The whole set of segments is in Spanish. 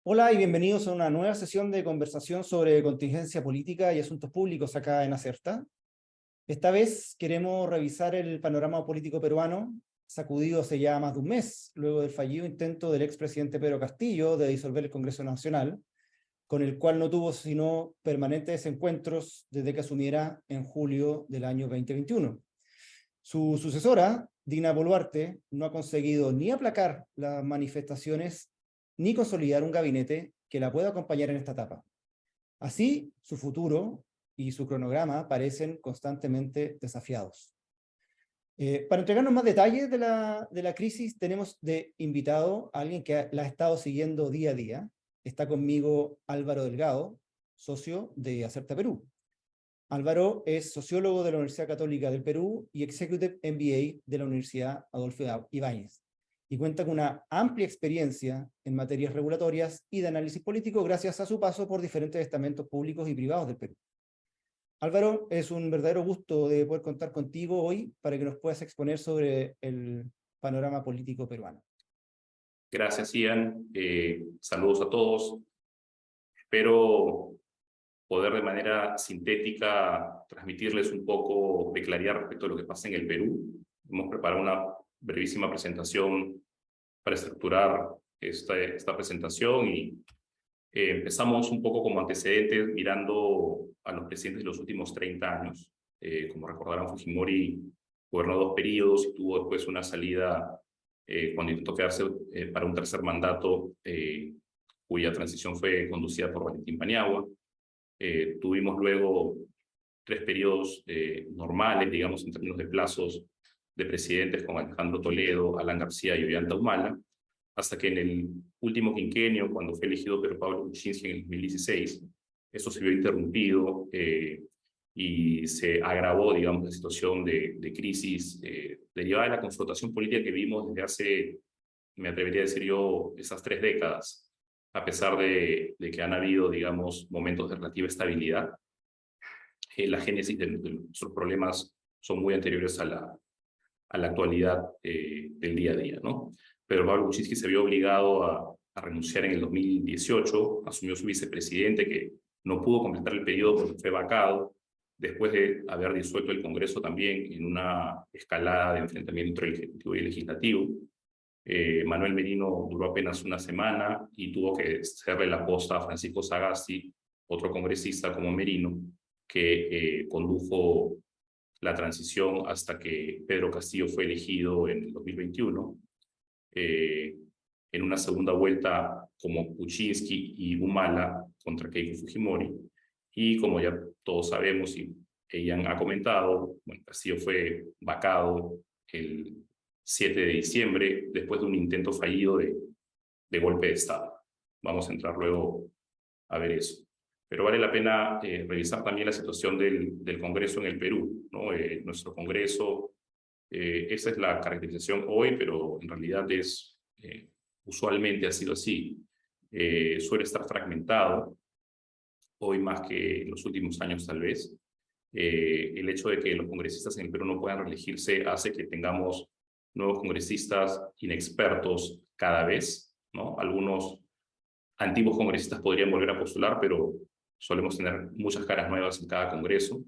Hola y bienvenidos a una nueva sesión de conversación sobre contingencia política y asuntos públicos acá en Acerta. Esta vez queremos revisar el panorama político peruano, sacudido hace ya más de un mes, luego del fallido intento del expresidente Pedro Castillo de disolver el Congreso Nacional, con el cual no tuvo sino permanentes desencuentros desde que asumiera en julio del año 2021. Su sucesora, Dina Boluarte, no ha conseguido ni aplacar las manifestaciones ni consolidar un gabinete que la pueda acompañar en esta etapa. Así, su futuro y su cronograma parecen constantemente desafiados. Para entregarnos más detalles de la crisis, tenemos de invitado a alguien que la ha estado siguiendo día a día. Está conmigo Álvaro Delgado, socio de Acerta Perú. Álvaro es sociólogo de la Universidad Católica del Perú y Executive MBA de la Universidad Adolfo Ibáñez, y cuenta con una amplia experiencia en materias regulatorias y de análisis político gracias a su paso por diferentes estamentos públicos y privados del Perú. Álvaro, es un verdadero gusto de poder contar contigo hoy para que nos puedas exponer sobre el panorama político peruano. Gracias, Ian. Saludos a todos. Espero poder de manera sintética transmitirles un poco de claridad respecto a lo que pasa en el Perú. Hemos preparado una brevísima presentación para estructurar esta presentación y empezamos un poco como antecedentes mirando a los presidentes de los últimos 30 años. Como recordarán, Fujimori gobernó 2 periodos y tuvo después una salida cuando intentó quedarse para un tercer mandato, cuya transición fue conducida por Valentín Paniagua. Tuvimos luego 3 periodos normales, digamos, en términos de plazos de presidentes con Alejandro Toledo, Alan García y Ollanta Humala, hasta que en el último quinquenio, cuando fue elegido Pedro Pablo Kuczynski en el 2016, esto se vio interrumpido y se agravó, digamos, la situación de crisis derivada de la confrontación política que vimos desde hace, me atrevería a decir yo, esas 3 décadas, a pesar de que han habido, digamos, momentos de relativa estabilidad. La génesis de nuestros problemas son muy anteriores a la actualidad del día a día, ¿no? Pedro Pablo Kuczynski se vio obligado a renunciar en el 2018, asumió su vicepresidente que no pudo completar el periodo porque fue vacado, después de haber disuelto el Congreso también en una escalada de enfrentamiento entre el Ejecutivo y el Legislativo. Manuel Merino duró apenas una semana y tuvo que hacerle la posta a Francisco Sagasti, otro congresista como Merino, que condujo la transición hasta que Pedro Castillo fue elegido en el 2021. En una segunda vuelta como Kuczynski y Humala contra Keiko Fujimori. Y como ya todos sabemos y Ian ha comentado, bueno, Castillo fue vacado el 7 de diciembre después de un intento fallido de golpe de Estado. Vamos a entrar luego a ver eso. Pero vale la pena revisar también la situación del Congreso en el Perú, ¿no? Nuestro Congreso, esa es la caracterización hoy, pero en realidad usualmente ha sido así. Suele estar fragmentado, hoy más que en los últimos años tal vez. El hecho de que los congresistas en el Perú no puedan reelegirse hace que tengamos nuevos congresistas inexpertos cada vez, ¿no? Algunos antiguos congresistas podrían volver a postular, pero solemos tener muchas caras nuevas en cada congreso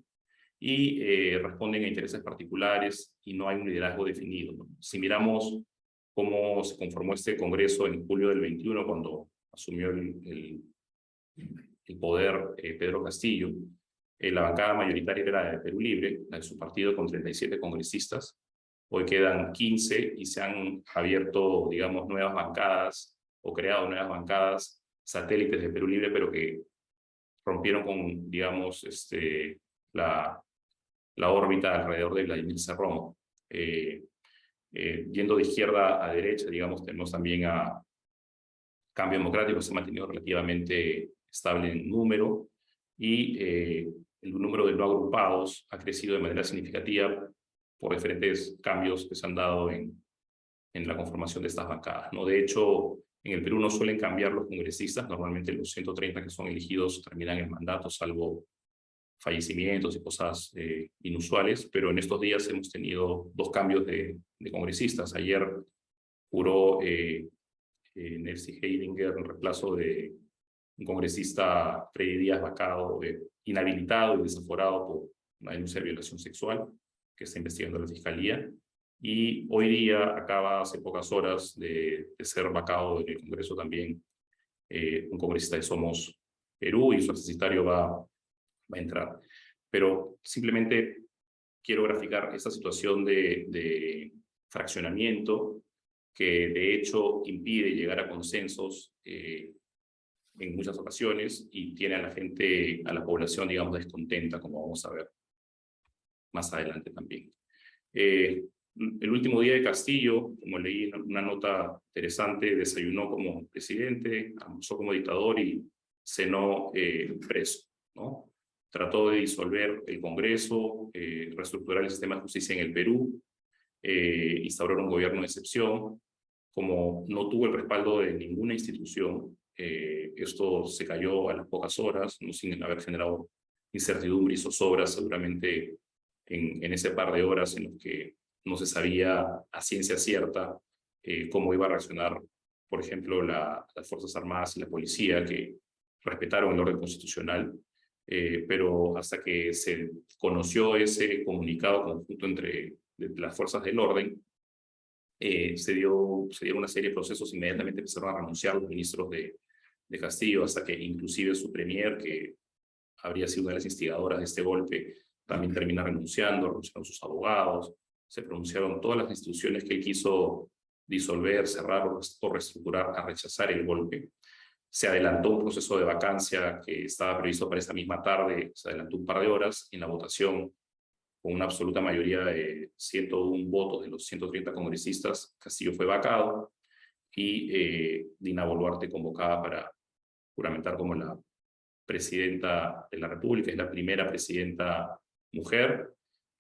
y responden a intereses particulares y no hay un liderazgo definido, ¿no? Si miramos cómo se conformó este congreso en julio del 21, cuando asumió el poder Pedro Castillo, la bancada mayoritaria era de Perú Libre, la de su partido, con 37 congresistas. Hoy quedan 15 y se han abierto, digamos, nuevas bancadas o creado nuevas bancadas satélites de Perú Libre, pero que rompieron con, digamos, la órbita alrededor de Vladimir Cerrón. Yendo de izquierda a derecha, digamos, tenemos también a Cambio Democrático, que se ha mantenido relativamente estable en número, y el número de no agrupados ha crecido de manera significativa por diferentes cambios que se han dado en la conformación de estas bancadas, ¿no? De hecho, en el Perú no suelen cambiar los congresistas, normalmente los 130 que son elegidos terminan el mandato, salvo fallecimientos y cosas inusuales, pero en estos días hemos tenido 2 cambios de congresistas. Ayer juró Nelcy Heidinger, en reemplazo de un congresista, Freddy Díaz Vacado, inhabilitado y desaforado por una denuncia de violación sexual que está investigando la Fiscalía. Y hoy día acaba, hace pocas horas, de ser vacado en el Congreso también un congresista de Somos Perú, y su accesitario va a entrar. Pero simplemente quiero graficar esta situación de fraccionamiento que de hecho impide llegar a consensos en muchas ocasiones y tiene a la gente, a la población, digamos, descontenta, como vamos a ver más adelante también. El último día de Castillo, como leí en una nota interesante, desayunó como presidente, almorzó como dictador y cenó preso, ¿no? Trató de disolver el Congreso, reestructurar el sistema de justicia en el Perú, instaurar un gobierno de excepción. Como no tuvo el respaldo de ninguna institución, esto se cayó a las pocas horas, no sin haber generado incertidumbre y zozobra seguramente en ese par de horas en los que no se sabía a ciencia cierta cómo iba a reaccionar, por ejemplo, las Fuerzas Armadas y la policía, que respetaron el orden constitucional, pero hasta que se conoció ese comunicado conjunto entre las fuerzas del orden, se dieron una serie de procesos. Inmediatamente empezaron a renunciar los ministros de Castillo, hasta que inclusive su premier, que habría sido una de las instigadoras de este golpe, también termina renunciaron sus abogados, se pronunciaron todas las instituciones que él quiso disolver, cerrar o reestructurar a rechazar el golpe. Se adelantó un proceso de vacancia que estaba previsto para esa misma tarde, se adelantó un par de horas. En la votación, con una absoluta mayoría de 101 votos de los 130 congresistas, Castillo fue vacado y Dina Boluarte convocada para juramentar como la presidenta de la República. Es la primera presidenta mujer,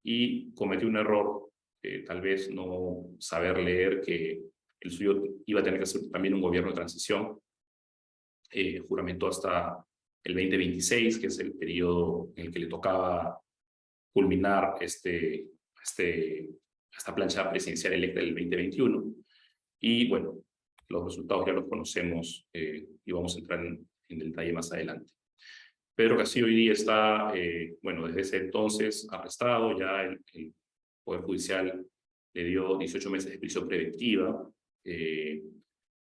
y cometió un error, tal vez no saber leer que el suyo iba a tener que ser también un gobierno de transición. Juramentó hasta el 2026, que es el periodo en el que le tocaba culminar esta plancha presidencial electa del 2021. Y bueno, los resultados ya los conocemos y vamos a entrar en detalle más adelante. Pedro Castillo hoy día está, bueno, desde ese entonces arrestado. Ya el Poder Judicial le dio 18 meses de prisión preventiva.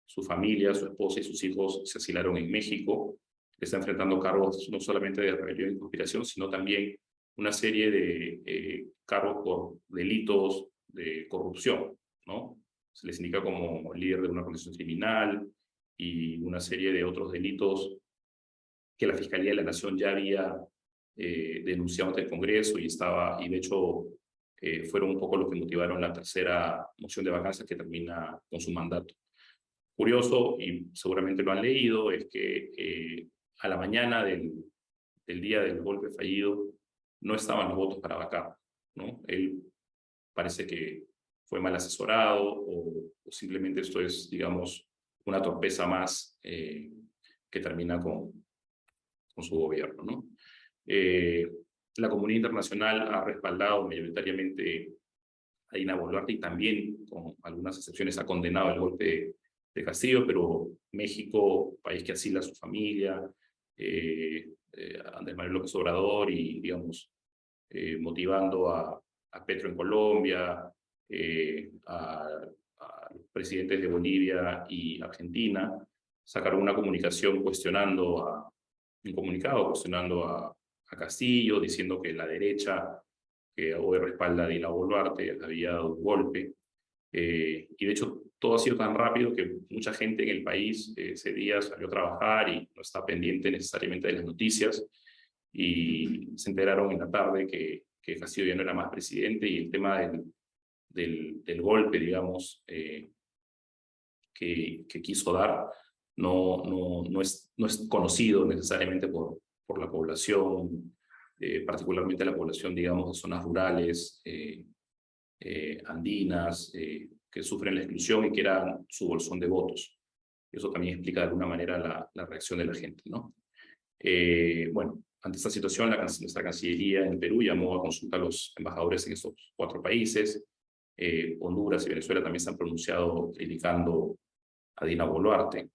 Su familia, su esposa y sus hijos se asilaron en México. Está enfrentando cargos no solamente de rebelión y conspiración, sino también una serie de cargos por delitos de corrupción, ¿no? Se les indica como líder de una organización criminal y una serie de otros delitos que la Fiscalía de la Nación ya había denunciado ante el Congreso, y de hecho fueron un poco los que motivaron la tercera moción de vacancia que termina con su mandato. Curioso, y seguramente lo han leído, es que a la mañana del día del golpe fallido no estaban los votos para vacar, ¿no? Él parece que fue mal asesorado o simplemente esto es, digamos, una torpeza más que termina con su gobierno, ¿no? La comunidad internacional ha respaldado mayoritariamente a Dina Boluarte y también, con algunas excepciones, ha condenado el golpe de Castillo, pero México, país que asila a su familia, Andrés Manuel López Obrador y, digamos, motivando a Petro en Colombia, a los presidentes de Bolivia y Argentina, sacaron una comunicación un comunicado cuestionando a Castillo, diciendo que la derecha, que hoy respalda a Dina Boluarte, había dado un golpe. Y de hecho todo ha sido tan rápido que mucha gente en el país ese día salió a trabajar y no está pendiente necesariamente de las noticias, y se enteraron en la tarde que Castillo ya no era más presidente, y el tema del golpe, digamos, que quiso dar no es conocido necesariamente por la población, particularmente la población, digamos, de zonas rurales, andinas, que sufren la exclusión y que eran su bolsón de votos. Eso también explica de alguna manera la reacción de la gente, ¿no? Bueno, ante esta situación, nuestra Cancillería en Perú llamó a consultar a los embajadores en estos 4 países. Honduras y Venezuela también se han pronunciado criticando a Dina Boluarte.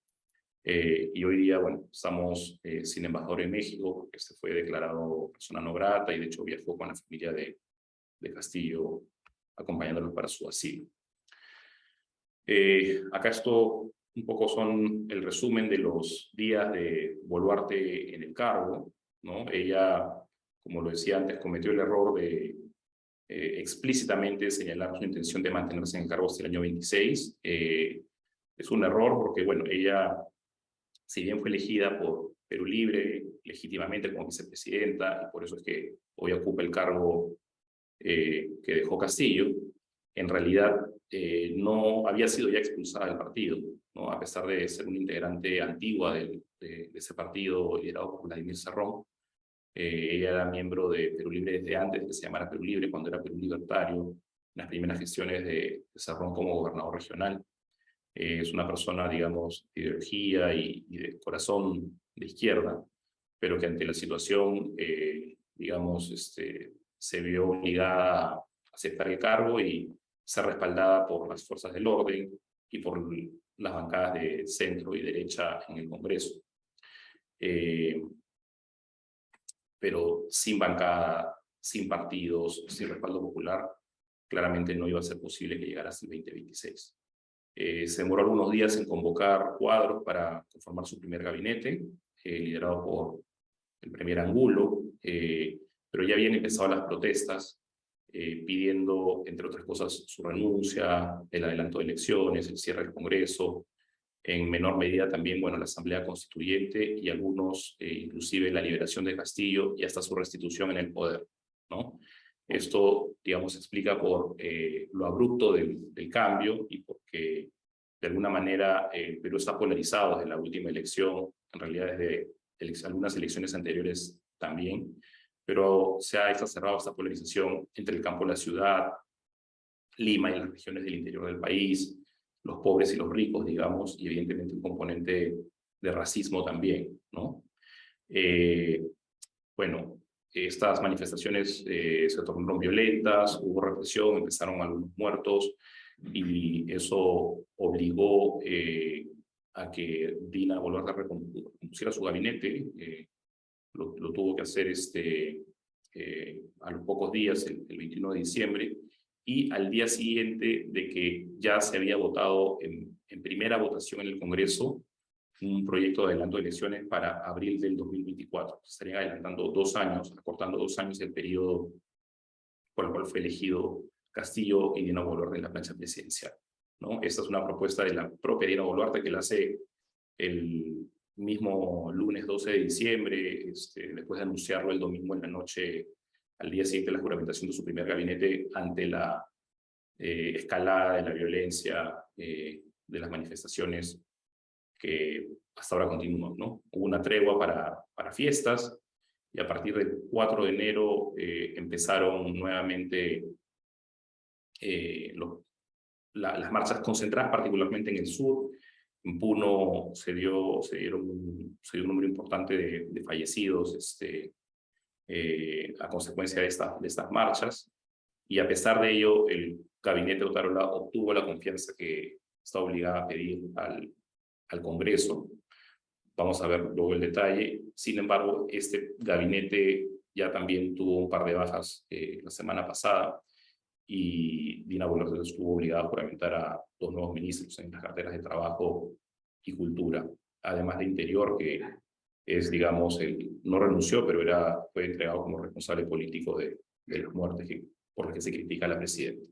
Y hoy día, bueno, estamos sin embajador en México, porque se fue declarado persona no grata y de hecho viajó con la familia de Castillo, acompañándolos para su asilo. Acá esto un poco son el resumen de los días de Boluarte en el cargo, ¿no? Ella, como lo decía antes, cometió el error de explícitamente señalar su intención de mantenerse en el cargo hasta el año 26. Es un error porque, bueno, ella, si bien fue elegida por Perú Libre legítimamente como vicepresidenta, y por eso es que hoy ocupa el cargo que dejó Castillo, en realidad no había sido ya expulsada del partido, ¿no? A pesar de ser una integrante antigua de ese partido liderado por Vladimir Cerrón. Ella era miembro de Perú Libre desde antes de que se llamara Perú Libre, cuando era Perú Libertario, en las primeras gestiones de Cerrón como gobernador regional. Es una persona, digamos, de ideología y de corazón de izquierda, pero que ante la situación, digamos, se vio obligada a aceptar el cargo y ser respaldada por las fuerzas del orden y por las bancadas de centro y derecha en el Congreso. Pero sin bancada, sin partidos, sin respaldo popular, claramente no iba a ser posible que llegara hasta el 2026. Se demoró algunos días en convocar cuadros para conformar su primer gabinete, liderado por el premier Angulo, pero ya habían empezado las protestas pidiendo, entre otras cosas, su renuncia, el adelanto de elecciones, el cierre del Congreso, en menor medida también, bueno, la Asamblea Constituyente y algunos, inclusive la liberación de Castillo y hasta su restitución en el poder, ¿no? Esto, digamos, se explica por lo abrupto del cambio y porque, de alguna manera, Perú está polarizado desde la última elección, en realidad desde algunas elecciones anteriores también, pero se ha exacerbado esta polarización entre el campo y la ciudad, Lima y las regiones del interior del país, los pobres y los ricos, digamos, y evidentemente un componente de racismo también, ¿no? Bueno, estas manifestaciones se tornaron violentas, hubo represión, empezaron algunos muertos, y eso obligó a que Dina Boluarte recompusiera su gabinete. Lo tuvo que hacer a los pocos días, el 21 de diciembre, y al día siguiente de que ya se había votado en primera votación en el Congreso un proyecto de adelanto de elecciones para abril del 2024. Se estarían adelantando 2 años, acortando 2 años el periodo por el cual fue elegido Castillo y Dina Boluarte en la plancha presidencial, ¿no? Esta es una propuesta de la propia Dina Boluarte que la hace el mismo lunes 12 de diciembre, después de anunciarlo el domingo en la noche, al día siguiente de la juramentación de su primer gabinete, ante la escalada de la violencia de las manifestaciones que hasta ahora continúan, ¿no? Hubo una tregua para fiestas y a partir del 4 de enero empezaron nuevamente las marchas concentradas, particularmente en el sur. En Puno se dio un número importante de fallecidos a consecuencia de estas marchas, y a pesar de ello, el gabinete de Otárola obtuvo la confianza que está obligada a pedir al Congreso. Vamos a ver luego el detalle. Sin embargo, este gabinete ya también tuvo un par de bajas la semana pasada, y Dina Boluarte estuvo obligada a juramentar a 2 nuevos ministros en las carteras de Trabajo y Cultura, además de Interior, que es, digamos, no renunció, pero fue entregado como responsable político de las muertes por las que se critica a la presidenta.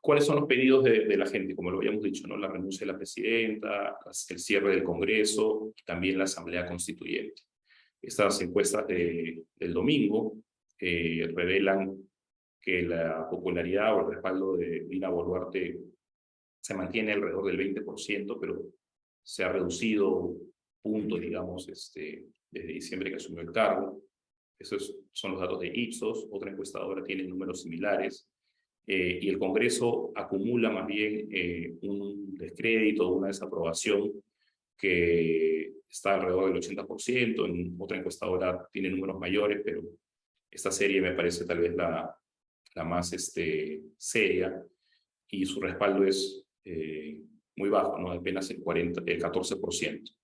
¿Cuáles son los pedidos de la gente? Como lo habíamos dicho, ¿no? La renuncia de la presidenta, el cierre del Congreso y también la Asamblea Constituyente. Estas encuestas del domingo revelan que la popularidad o el respaldo de Dina Boluarte se mantiene alrededor del 20%, pero se ha reducido puntos, digamos, desde diciembre que asumió el cargo. Esos son los datos de Ipsos. Otra encuestadora tiene números similares. Y el Congreso acumula más bien un descrédito, una desaprobación que está alrededor del 80%. En otra encuestadora tiene números mayores, pero esta serie me parece tal vez la más seria, y su respaldo es muy muy bajo, ¿no? Apenas el 14%.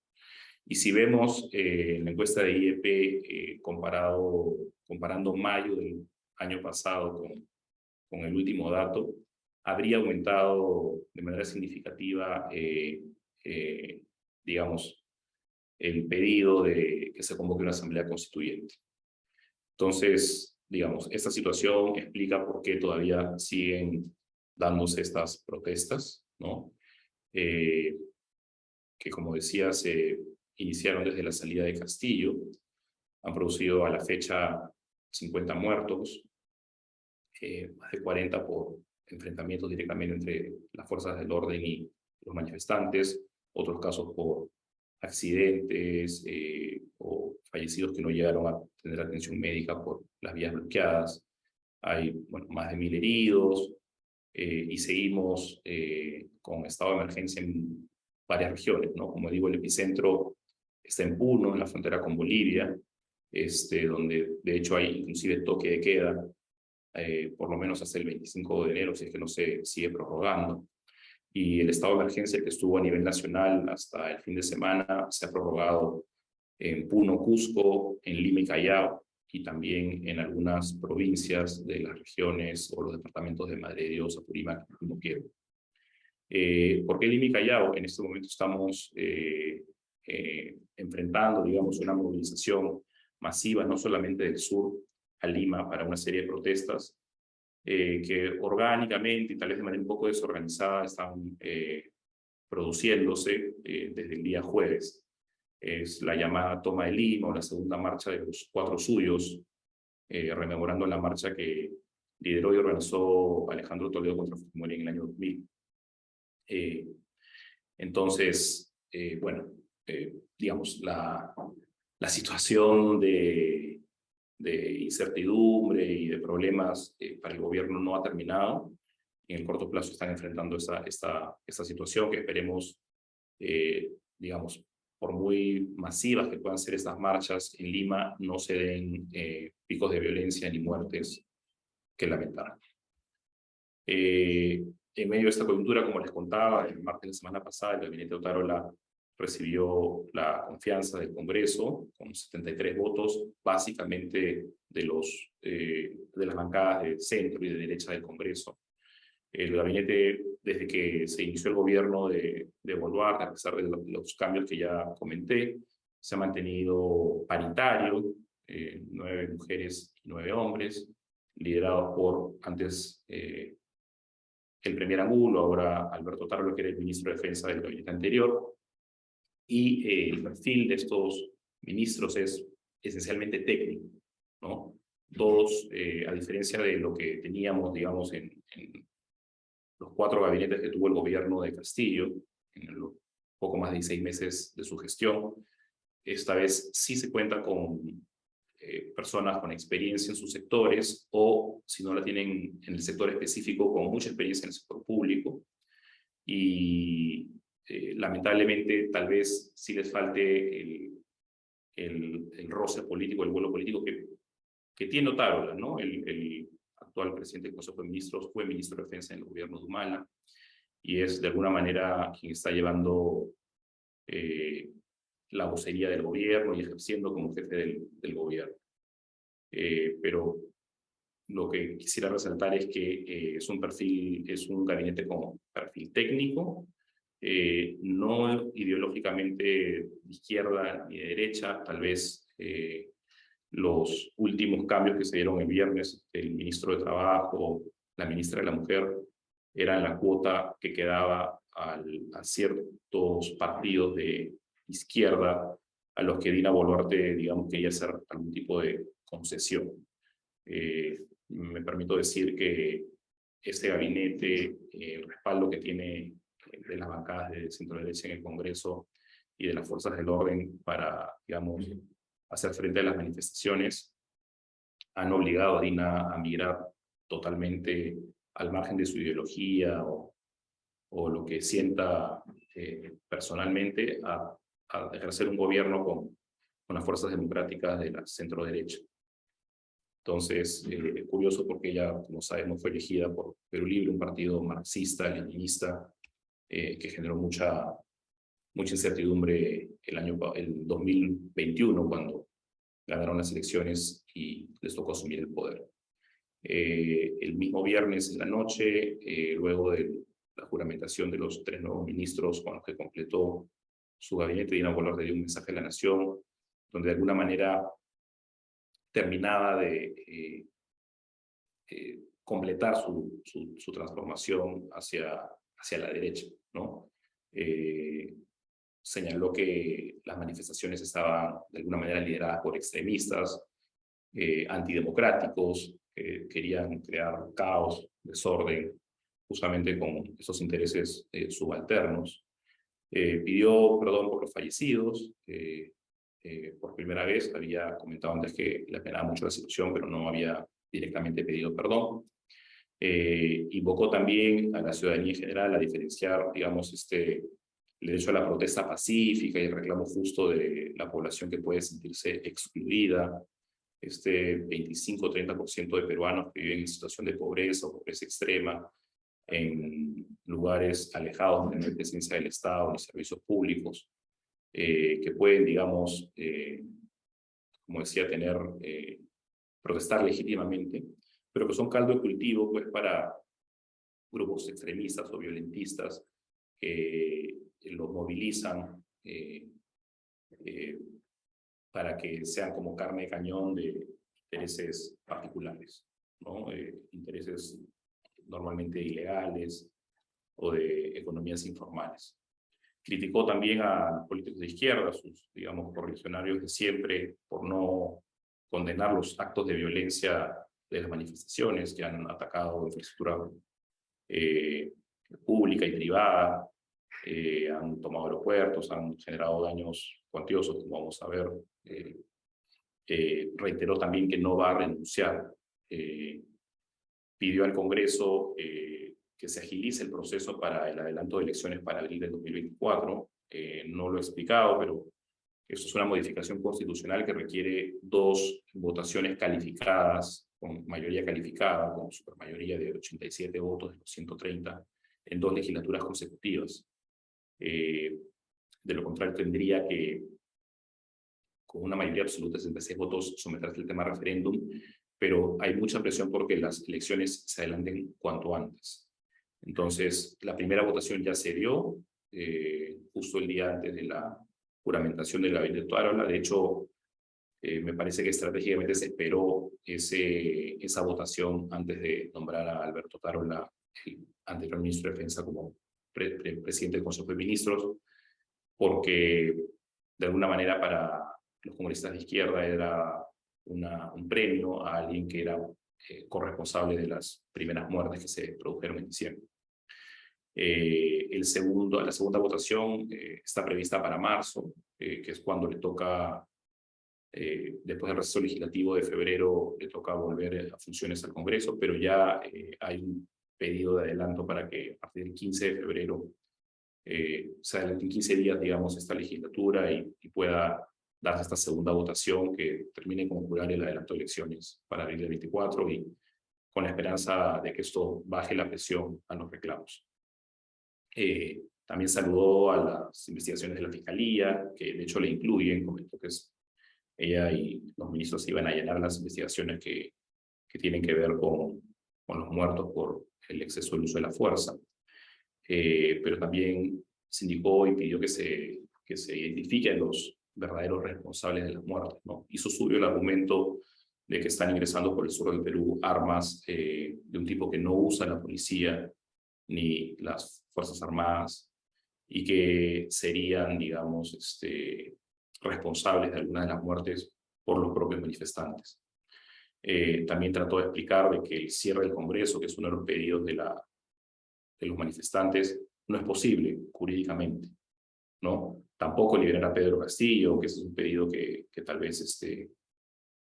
Y si vemos la encuesta de IEP comparando mayo del año pasado con el último dato, habría aumentado de manera significativa, digamos, el pedido de que se convoque una asamblea constituyente. Entonces, digamos, esta situación explica por qué todavía siguen dándose estas protestas, ¿no? Que como decía, se iniciaron desde la salida de Castillo, han producido a la fecha 50 muertos, más de 40 por enfrentamientos directamente entre las fuerzas del orden y los manifestantes, otros casos por accidentes o fallecidos que no llegaron a tener atención médica por las vías bloqueadas. Hay, bueno, más de 1000 heridos y seguimos con estado de emergencia en varias regiones, ¿no? Como digo, el epicentro está en Puno, en la frontera con Bolivia, donde de hecho hay inclusive toque de queda, por lo menos hasta el 25 de enero, si es que no se sigue prorrogando. Y el estado de emergencia que estuvo a nivel nacional hasta el fin de semana se ha prorrogado en Puno, Cusco, en Lima y Callao, y también en algunas provincias de las regiones o los departamentos de Madre de Dios, Apurímac y Moquegua. ¿Por qué Lima y Callao? En este momento estamos enfrentando, digamos, una movilización masiva, no solamente del sur a Lima para una serie de protestas, que orgánicamente y tal vez de manera un poco desorganizada están produciéndose desde el día jueves. Es la llamada Toma de Lima o la segunda marcha de los 4 suyos, rememorando la marcha que lideró y organizó Alejandro Toledo contra Fujimori en el año 2000. Entonces, bueno, digamos, la situación de incertidumbre y de problemas para el gobierno no ha terminado. En el corto plazo están enfrentando esta situación que esperemos, digamos, por muy masivas que puedan ser estas marchas en Lima, no se den picos de violencia ni muertes que lamentar. En medio de esta coyuntura, como les contaba, el martes de la semana pasada, el gabinete Otárola recibió la confianza del Congreso con 73 votos, básicamente de las bancadas de centro y de derecha del Congreso. El gabinete, desde que se inició el gobierno de Boluarte, a pesar de los cambios que ya comenté, se ha mantenido paritario, 9 mujeres y 9 hombres, liderados por antes el primer Angulo, ahora Alberto Otárola, que era el ministro de Defensa del gabinete anterior. Y el perfil de estos ministros es esencialmente técnico, ¿no? Todos, a diferencia de lo que teníamos, digamos, en los 4 gabinetes que tuvo el gobierno de Castillo, en los poco más de 16 meses de su gestión, esta vez sí se cuenta con personas con experiencia en sus sectores, o si no la tienen en el sector específico, con mucha experiencia en el sector público. Y lamentablemente tal vez sí les falte el roce político, el vuelo político que tiene Otárola, ¿no? El actual presidente del Consejo de Ministros fue ministro de Defensa en el gobierno de Humala y es de alguna manera quien está llevando la vocería del gobierno y ejerciendo como jefe del gobierno. Pero lo que quisiera resaltar es que es un gabinete con perfil técnico, no ideológicamente de izquierda ni de derecha. Tal vez los últimos cambios que se dieron el viernes, el ministro de Trabajo, la ministra de la Mujer, eran la cuota que quedaba a ciertos partidos de izquierda a los que Dina Boluarte, digamos, quería hacer algún tipo de concesión. Me permito decir que este gabinete, el respaldo que tiene de las bancadas de centro derecha en el Congreso y de las fuerzas del orden para, digamos, hacer frente a las manifestaciones, han obligado a Dina a migrar totalmente al margen de su ideología o lo que sienta personalmente a ejercer un gobierno con las fuerzas democráticas de la centro derecha. Entonces, curioso porque ella, como sabemos, fue elegida por Perú Libre, un partido marxista, leninista, que generó mucha incertidumbre el 2021, cuando ganaron las elecciones y les tocó asumir el poder. El mismo viernes en la noche, luego de la juramentación de los 3 nuevos ministros con los que completó su gabinete, Dina Boluarte dio un mensaje a la nación, donde de alguna manera terminaba de completar su transformación hacia la derecha, ¿no? Señaló que las manifestaciones estaban de alguna manera lideradas por extremistas, antidemocráticos, que querían crear caos, desorden, justamente con esos intereses subalternos. Pidió perdón por los fallecidos. Por primera vez había comentado antes que le apenaba mucho la situación, pero no había directamente pedido perdón. Invocó también a la ciudadanía en general a diferenciar, digamos, el derecho a la protesta pacífica y el reclamo justo de la población que puede sentirse excluida. 25-30% de peruanos que viven en situación de pobreza o pobreza extrema, en lugares alejados donde no hay presencia del Estado ni servicios públicos, que pueden, digamos, como decía, protestar legítimamente, pero que son caldo de cultivo pues, para grupos extremistas o violentistas que los movilizan para que sean como carne de cañón de intereses particulares, ¿no? Intereses normalmente ilegales o de economías informales. Criticó también a los políticos de izquierda, sus, digamos, correligionarios de siempre, por no condenar los actos de violencia de las manifestaciones que han atacado infraestructura pública y privada, han tomado aeropuertos, han generado daños cuantiosos, como vamos a ver. Reiteró también que no va a renunciar. Pidió al Congreso que se agilice el proceso para el adelanto de elecciones para abril del 2024. No lo he explicado, pero eso es una modificación constitucional que requiere 2 votaciones calificadas, con mayoría calificada, con supermayoría de 87 votos de los 130, en 2 legislaturas consecutivas. De lo contrario, tendría que, con una mayoría absoluta de 66 votos, someterse el tema a referéndum, pero hay mucha presión porque las elecciones se adelanten cuanto antes. Entonces, la primera votación ya se dio, justo el día antes de la juramentación del gabinete de Tarola. De hecho, me parece que estratégicamente se esperó esa votación antes de nombrar a Alberto Tarola, el anterior ministro de Defensa, como presidente del Consejo de Ministros, porque de alguna manera para los congresistas de izquierda era un premio a alguien que era corresponsable de las primeras muertes que se produjeron en diciembre. La segunda votación está prevista para marzo, que es cuando le toca, después del receso legislativo de febrero, le toca volver a funciones al Congreso, pero ya hay un pedido de adelanto para que a partir del 15 de febrero se adelante en 15 días, digamos, esta legislatura y pueda darse esta segunda votación que termine con jurar el adelanto de elecciones para abril del 24 y con la esperanza de que esto baje la presión a los reclamos. También saludó a las investigaciones de la Fiscalía, que de hecho le incluyen, comentó que ella y los ministros iban a llenar las investigaciones que tienen que ver con los muertos por el exceso del uso de la fuerza. Pero también se indicó y pidió que se identifiquen los verdaderos responsables de las muertes, ¿no? Hizo suyo el argumento de que están ingresando por el sur del Perú armas de un tipo que no usa la policía ni las Fuerzas Armadas y que serían, digamos, responsables de algunas de las muertes por los propios manifestantes. También trató de explicar de que el cierre del Congreso, que es uno de los pedidos de los manifestantes, no es posible jurídicamente, ¿no? Tampoco liberar a Pedro Castillo, que ese es un pedido que tal vez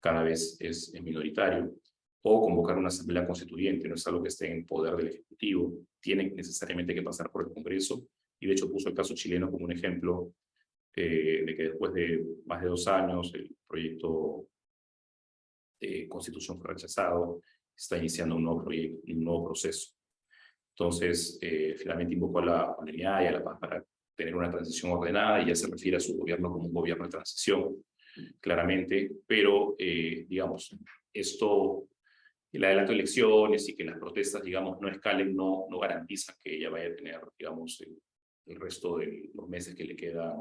cada vez es minoritario, o convocar una asamblea constituyente, no es algo que esté en poder del Ejecutivo, tiene necesariamente que pasar por el Congreso, y de hecho puso el caso chileno como un ejemplo de que después de más de 2 años el proyecto de constitución fue rechazado, está iniciando un nuevo proceso. Entonces, finalmente invocó a la unidad y a la paz para tener una transición ordenada, y ya se refiere a su gobierno como un gobierno de transición, claramente, pero, digamos, esto, el adelanto de elecciones y que las protestas, digamos, no escalen, no garantiza que ella vaya a tener, digamos, el resto de los meses que le queda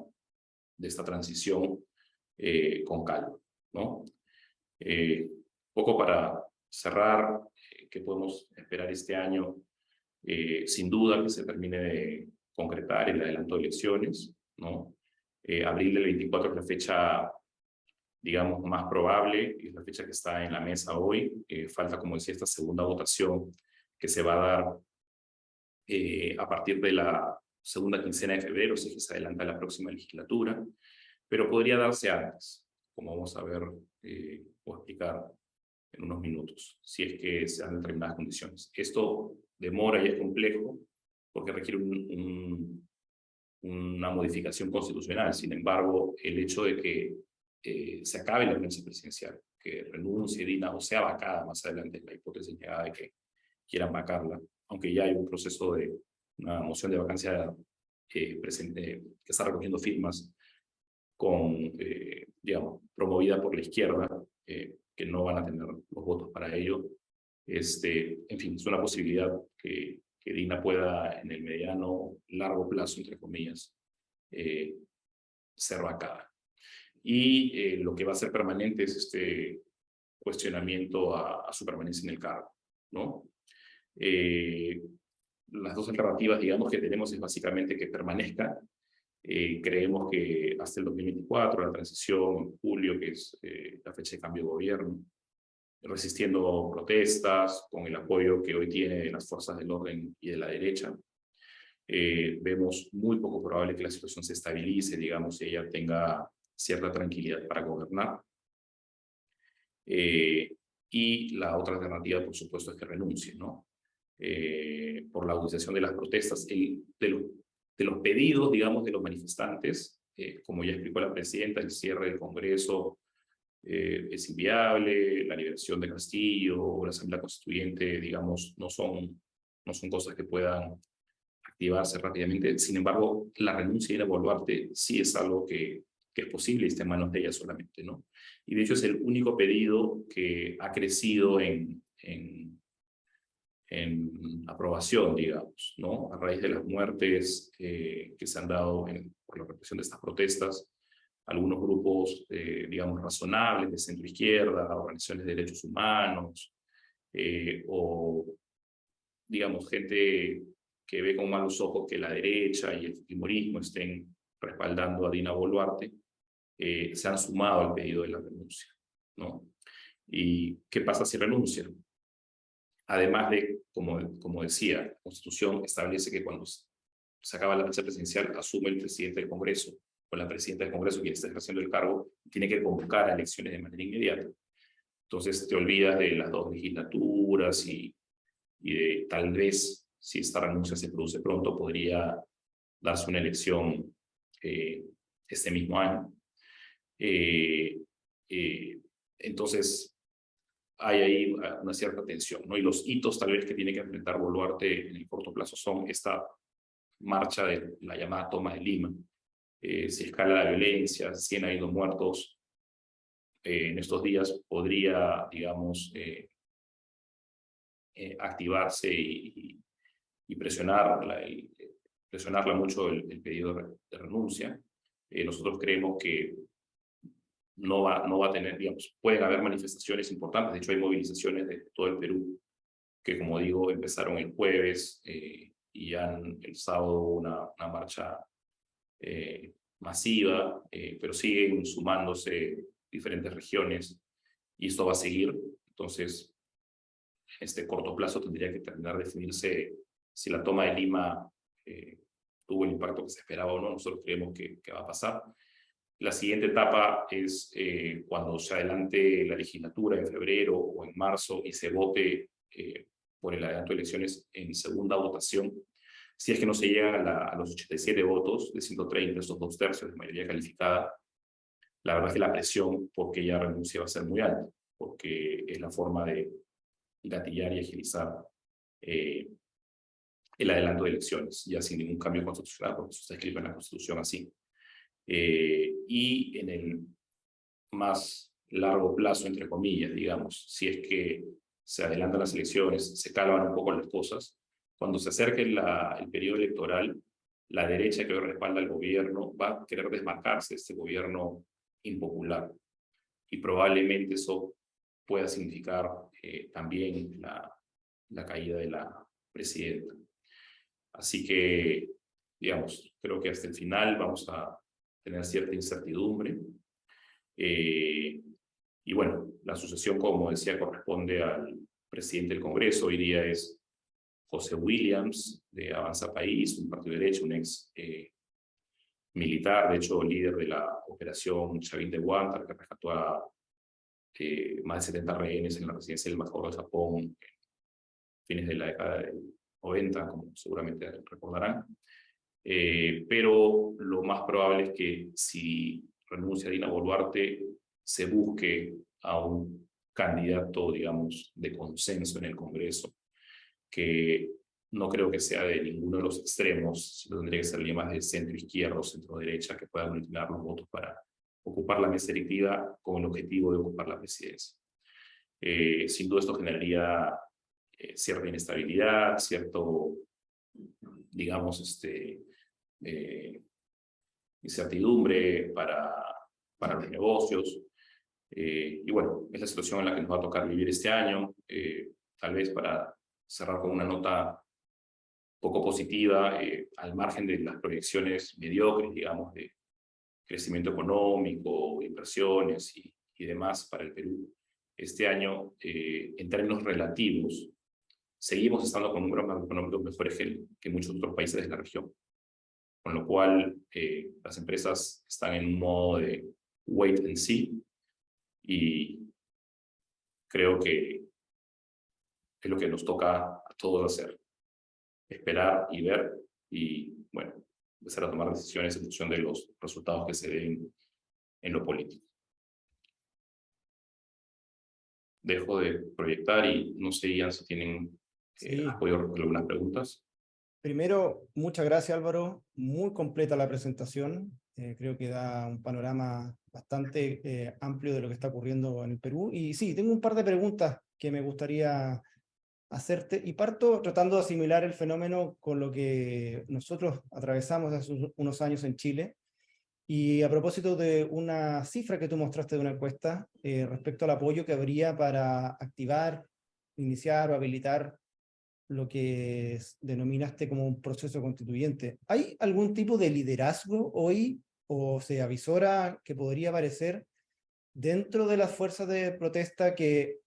de esta transición con calma, ¿no? Poco para cerrar, ¿qué podemos esperar este año? Sin duda que se termine de concretar el adelanto de elecciones, ¿no? Abril del 24 es la fecha, digamos, más probable, y es la fecha que está en la mesa hoy. Falta, como decía, esta segunda votación que se va a dar a partir de la segunda quincena de febrero, si es que se adelanta la próxima legislatura, pero podría darse antes, como vamos a ver o explicar en unos minutos, si es que se dan determinadas condiciones. Esto demora y es complejo porque requiere una modificación constitucional. Sin embargo, el hecho de que se acabe la emergencia presidencial, que renuncie Dina o sea vacada más adelante, la hipótesis negada de que quieran vacarla, aunque ya hay un proceso de una moción de vacancia presente, que está recogiendo firmas digamos, promovida por la izquierda, que no van a tener los votos para ello. En fin, es una posibilidad que Dina pueda, en el mediano, largo plazo, entre comillas, ser vacada. Y lo que va a ser permanente es este cuestionamiento a su permanencia en el cargo, ¿no? Las dos alternativas, digamos, que tenemos es básicamente que permanezca. Creemos que hasta el 2024, la transición en julio, que es la fecha de cambio de gobierno, resistiendo protestas, con el apoyo que hoy tiene de las fuerzas del orden y de la derecha. Vemos muy poco probable que la situación se estabilice, digamos, y ella tenga cierta tranquilidad para gobernar. Y la otra alternativa, por supuesto, es que renuncie, ¿no? Por la agudización de las protestas, de los pedidos, digamos, de los manifestantes, como ya explicó la presidenta, el cierre del Congreso es inviable, la liberación de Castillo o la Asamblea Constituyente, digamos, no son cosas que puedan activarse rápidamente. Sin embargo, la renuncia de Dina Boluarte sí es algo que es posible y está en manos de ella solamente, ¿no? Y de hecho es el único pedido que ha crecido en aprobación, digamos, ¿no? A raíz de las muertes que se han dado por la represión de estas protestas, algunos grupos, digamos, razonables de centro-izquierda, organizaciones de derechos humanos, o, digamos, gente que ve con malos ojos que la derecha y el fujimorismo estén respaldando a Dina Boluarte, se han sumado al pedido de la renuncia, ¿no? ¿Y qué pasa si renuncia? Además de, como decía, la Constitución establece que cuando se acaba la fecha presidencial, asume el presidente del Congreso o la presidenta del Congreso, quien está ejerciendo el cargo, tiene que convocar a elecciones de manera inmediata. Entonces te olvidas de las dos legislaturas y de tal vez, si esta renuncia se produce pronto, podría darse una elección este mismo año. Entonces, hay ahí una cierta tensión, ¿no? Y los hitos tal vez que tiene que enfrentar Boluarte en el corto plazo son esta marcha de la llamada toma de Lima. Si escala la violencia, si han habido muertos en estos días, podría, digamos, activarse y presionarla mucho el pedido de renuncia. Nosotros creemos que no va a tener, digamos, pueden haber manifestaciones importantes. De hecho, hay movilizaciones de todo el Perú que, como digo, empezaron el jueves y el sábado una marcha masiva, pero siguen sumándose diferentes regiones y esto va a seguir. Entonces, en este corto plazo tendría que terminar de definirse si la toma de Lima tuvo el impacto que se esperaba o no. Nosotros creemos que va a pasar. La siguiente etapa es cuando se adelante la legislatura en febrero o en marzo y se vote por el adelanto de elecciones en segunda votación. Si es que no se llega a los 87 votos de 130, esos 2/3 de mayoría calificada, la verdad es que la presión porque ella renuncia va a ser muy alta, porque es la forma de gatillar y agilizar el adelanto de elecciones, ya sin ningún cambio constitucional, porque eso está escrito en la Constitución así. Y en el más largo plazo, entre comillas, digamos, si es que se adelantan las elecciones, se calman un poco las cosas, cuando se acerque el periodo electoral, la derecha que hoy respalda al gobierno va a querer desmarcarse de este gobierno impopular. Y probablemente eso pueda significar también la caída de la presidenta. Así que, digamos, creo que hasta el final vamos a tener cierta incertidumbre. Y bueno, la sucesión, como decía, corresponde al presidente del Congreso. Hoy día es José Williams, de Avanza País, un partido de derecha, un ex militar, de hecho líder de la operación Chavín de Huántar, que rescató a más de 70 rehenes en la residencia del embajador de Japón fines de la década del 90, como seguramente recordarán. Pero lo más probable es que si renuncia Dina Boluarte, se busque a un candidato, digamos, de consenso en el Congreso, que no creo que sea de ninguno de los extremos, sino tendría que ser alguien más de centro-izquierda o centro-derecha que pueda aglutinar los votos para ocupar la mesa directiva con el objetivo de ocupar la presidencia. Sin duda esto generaría cierta inestabilidad, cierto, digamos, incertidumbre para los negocios. Y bueno, es la situación en la que nos va a tocar vivir este año. Tal vez para cerrar con una nota poco positiva, al margen de las proyecciones mediocres, digamos, de crecimiento económico, inversiones y demás para el Perú. Este año, en términos relativos, seguimos estando con números macroeconómicos mejores que muchos otros países de la región. Con lo cual, las empresas están en un modo de wait and see, y creo que es lo que nos toca a todos hacer. Esperar y ver, y bueno, empezar a tomar decisiones en función de los resultados que se den en lo político. Dejo de proyectar y no sé, Ian, si tienen apoyo con algunas preguntas. Primero, muchas gracias, Álvaro. Muy completa la presentación. Creo que da un panorama bastante amplio de lo que está ocurriendo en el Perú. Y sí, tengo un par de preguntas que me gustaría hacerte. Y parto tratando de asimilar el fenómeno con lo que nosotros atravesamos hace unos años en Chile. Y a propósito de una cifra que tú mostraste de una encuesta respecto al apoyo que habría para activar, iniciar o habilitar lo que denominaste como un proceso constituyente. ¿Hay algún tipo de liderazgo hoy o se avisora que podría aparecer dentro de las fuerzas de protesta que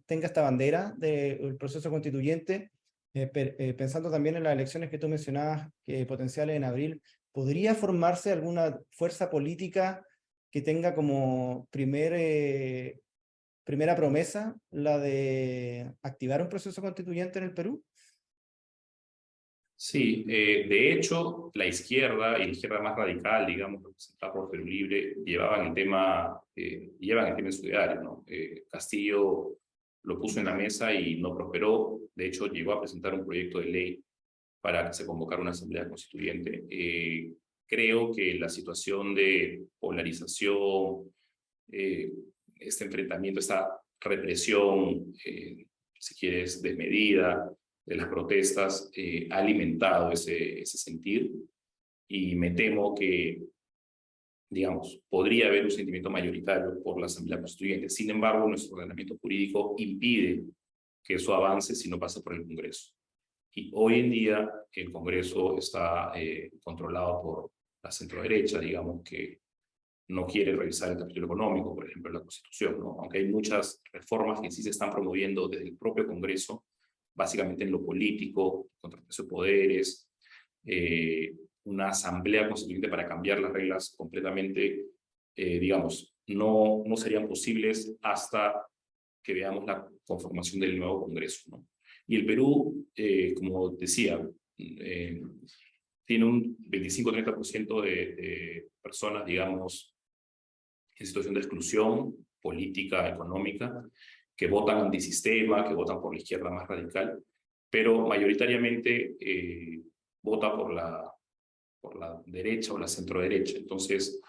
tenga esta bandera del proceso constituyente? Pensando también en las elecciones que tú mencionabas, potenciales en abril, ¿podría formarse alguna fuerza política que tenga como primera promesa la de activar un proceso constituyente en el Perú? Sí, de hecho, la izquierda y la izquierda más radical, digamos, representada por Perú Libre, llevan el tema en su diario, ¿no? Castillo lo puso en la mesa y no prosperó. De hecho, llegó a presentar un proyecto de ley para que se convocara una asamblea constituyente. Creo que la situación de polarización, este enfrentamiento, esta represión, si quieres, desmedida de las protestas, ha alimentado ese sentir, y me temo que, digamos, podría haber un sentimiento mayoritario por la Asamblea Constituyente. Sin embargo, nuestro ordenamiento jurídico impide que eso avance si no pasa por el Congreso. Y hoy en día el Congreso está controlado por la centroderecha, digamos, que no quiere revisar el capítulo económico, por ejemplo, de la Constitución, ¿no? Aunque hay muchas reformas que sí se están promoviendo desde el propio Congreso, básicamente en lo político, contratación de poderes, una asamblea constituyente para cambiar las reglas completamente, digamos, no serían posibles hasta que veamos la conformación del nuevo Congreso, ¿no? Y el Perú, como decía, tiene un 25-30% de personas, digamos, en situación de exclusión política, económica, que votan antisistema, que votan por la izquierda más radical, pero mayoritariamente vota por la derecha o la centroderecha. Entonces,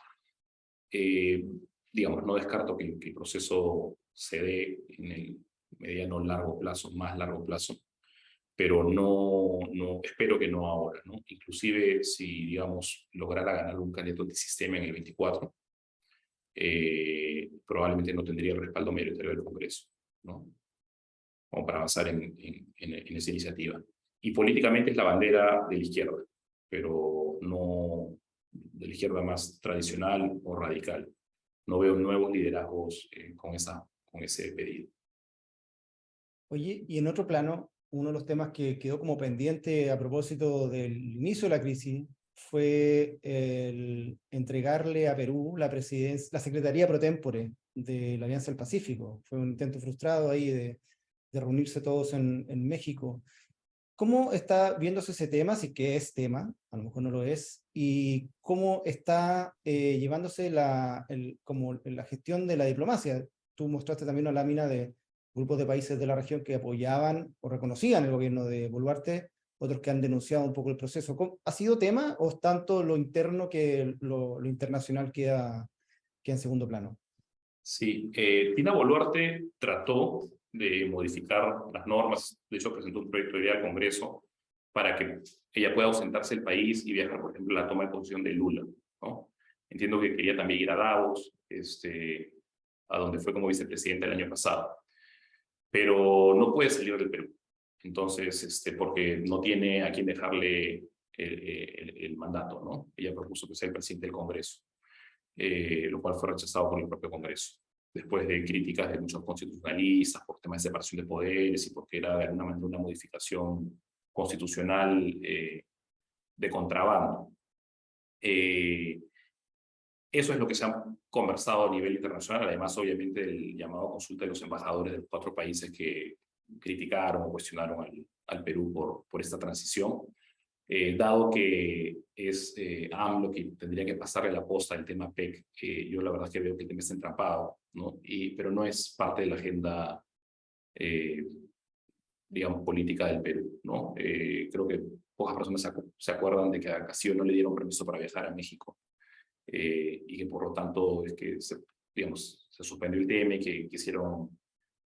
digamos, no descarto que el proceso se dé en el mediano largo plazo, más largo plazo, pero no espero que no ahora, ¿no? Inclusive si, digamos, lograra ganar un candidato antisistema en el 24, probablemente no tendría el respaldo mayoritario del Congreso, ¿no? Como para avanzar en esa iniciativa. Y políticamente es la bandera de la izquierda, pero no de la izquierda más tradicional o radical. No veo nuevos liderazgos con ese pedido. Oye, y en otro plano, uno de los temas que quedó como pendiente a propósito del inicio de la crisis fue el entregarle a Perú la presidencia, la Secretaría pro tempore de la Alianza del Pacífico. Fue un intento frustrado ahí de reunirse todos en México. ¿Cómo está viéndose ese tema, si que es tema, a lo mejor no lo es, y cómo está llevándose como la gestión de la diplomacia? Tú mostraste también una lámina de grupos de países de la región que apoyaban o reconocían el gobierno de Boluarte, otros que han denunciado un poco el proceso. ¿Ha sido tema o es tanto lo interno que lo internacional queda en segundo plano? Sí, Dina Boluarte trató de modificar las normas, de hecho presentó un proyecto de ley al Congreso para que ella pueda ausentarse del país y viajar, por ejemplo, a la toma de posesión de Lula, ¿no? Entiendo que quería también ir a Davos, a donde fue como vicepresidenta el año pasado, pero no puede salir del Perú. Entonces, porque no tiene a quién dejarle el mandato, ¿no? Ella propuso que sea el presidente del Congreso. Lo cual fue rechazado por el propio Congreso, después de críticas de muchos constitucionalistas por temas de separación de poderes y porque era de alguna manera una modificación constitucional de contrabando. Eso es lo que se ha conversado a nivel internacional, además obviamente del llamado a consulta de los embajadores de los 4 países que criticaron o cuestionaron al Perú por esta transición. Dado que es AMLO que tendría que pasarle la posta del tema PEC, yo la verdad es que veo que el tema está entrampado, ¿no? Pero no es parte de la agenda, digamos, política del Perú, ¿no? Creo que pocas personas se acuerdan de que a Castillo no le dieron permiso para viajar a México y que por lo tanto es que, digamos, se suspendió el tema y que quisieron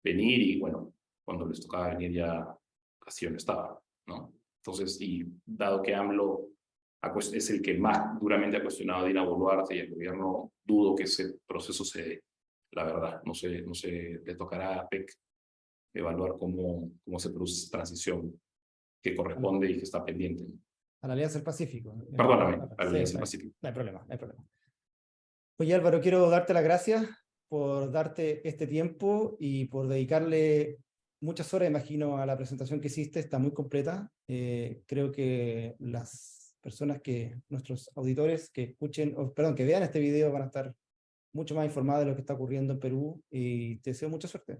venir y bueno, cuando les tocaba venir ya Castillo no estaba, ¿no? Entonces, y dado que AMLO es el que más duramente ha cuestionado a Dina Boluarte y al gobierno, dudo que ese proceso se dé, la verdad. No sé, le tocará a PEC evaluar cómo se produce esa transición que corresponde y que está pendiente. A la Alianza del Pacífico. Perdóname, a la Sí, Alianza del Pacífico. no hay problema, no hay problema. Oye, Álvaro, quiero darte las gracias por darte este tiempo y por dedicarle muchas horas, imagino, a la presentación que hiciste. Está muy completa. Creo que las personas nuestros auditores que escuchen, perdón, que vean este video van a estar mucho más informados de lo que está ocurriendo en Perú y te deseo mucha suerte.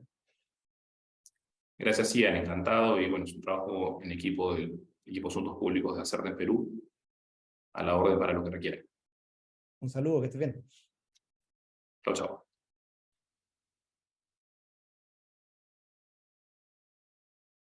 Gracias, Ian, encantado. Y bueno, es un trabajo en equipo del equipo de Asuntos Públicos de Acerta en Perú, a la orden para lo que requiera. Un saludo, que estés bien. Chao, chao.